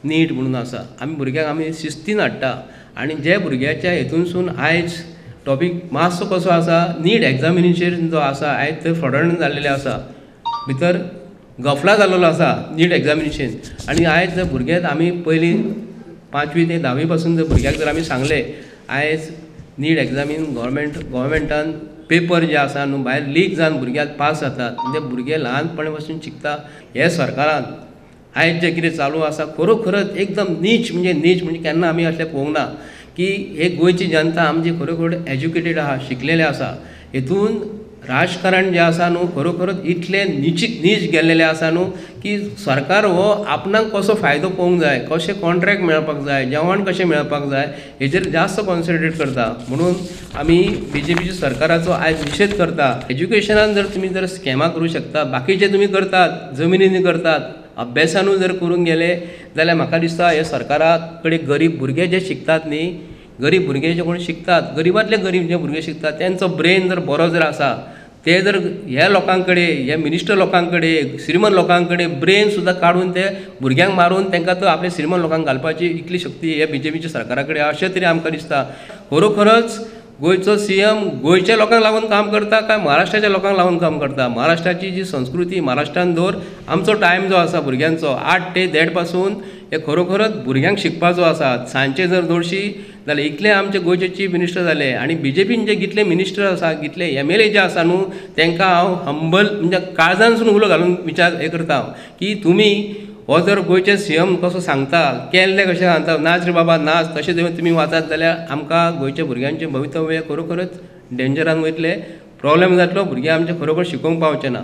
नीट म्हणून आसा, आमी भुरग्यांक आमी शिस्तीन हाडटा आनी जे भुरग्याच्या हेतूनसून आयज टॉपीक मातसो कसो आसा, नीट एग्जामिनेशन जो आसा आयज थंय फ्रॉडंट जाल्लेले आसा, भितर गफला जाल्लो आसा नीट एग्जामिनेशन. आनी आयज जर भुरग्याक आमी पयलीं 5वी ते 10वी पासून जर भुरग्याक जर आमी सांगलें आयज नीट एग्जामीन गोवोरमेंटान पेपर जे आसा न्हू भायर लीक जावन भुरग्याक पास जातात, म्हणजे भुरगे ल्हानपणा पासून शिकता. हे सरकारान आयज जे कितें चालू आसा खरोखरच एकदम नीच म्हणजे केन्ना आमी अशें पळोवंक ना की हे गोंयची जनता आमची खरोखर एज्युकेटेड आहा, शिकलेले आसा. हेतून राजकारण जे आसा न्हू खरोखरच इतले नीच गेल्लेले आसा न्हू की सरकार हो आपणाक कसो फायदो पळोवंक जाय, कशें कॉन्ट्रॅक्ट मेळपाक जाय, जेवण कशें मेळपाक जाय हेचेर जास्त कॉन्सन्ट्रेट करता. म्हणून आमी BJPच्या सरकाराचो आयज निशेध करता. एज्युकेशनान जर तुमी जर स्कॅमां करूं शकता, बाकीचे तुमी करतात, जमिनींनी करतात, अभ्यासानूय जर करूंक गेले जाल्यार म्हाका दिसता हे सरकारा कडेन गरीब भुरगे जे शिकतात न्ही, गरीब भुरगे जे कोण शिकतात, गरीबांतले गरीब जे भुरगे शिकतात तेंचो ब्रेन जर बरो जर आसा, ते जर ह्या लोकांकडे, ह्या मिनिस्टर लोकांकडे, श्रीमंत लोकांकडे ब्रेन सुद्दां काडून ते भुरग्यांक मारून तांकां तो आपल्या श्रीमंत लोकांक घालपाची इतली शक्ती ह्या BJPच्या सरकारा कडेन अशें तरी आमकां दिसता. खरोखरच गोंयचो CM गोंयच्या लोकांक लागून काम करता काय महाराष्ट्राच्या लोकांक लागून काम करता? महाराष्ट्राची जी संस्कृती महाराष्ट्रान दवर आमचो टायम जो आसा भुरग्यांचो 8 ते 1:30 पासून हे खरोखरच भुरग्यांक शिकपाचो आसा. सांजचे जर दौडशी जाल्यार इतले आमचे गोंयचे चीफ मिनिस्टर जाले आनी BJPन जे कितले मिनिस्टर आसा, कितले MLA जे आसा न्हू तांकां हांव हंबल म्हणजे काळजानसून उलो घालून विचार हे करता की तुमी हो जर गोंयचे CM कसो सांगता, केल्ले कशें सांगता, नाच रे बाबा नाच, तशें जर तुमी वाचत जाल्यार आमकां गोंयच्या भुरग्यांचें भवितव्य खरोखरच डेंजरान वयतलें, प्रॉब्लेम जातलो, भुरगे आमचे खरोखर शिकोवंक पावचे ना.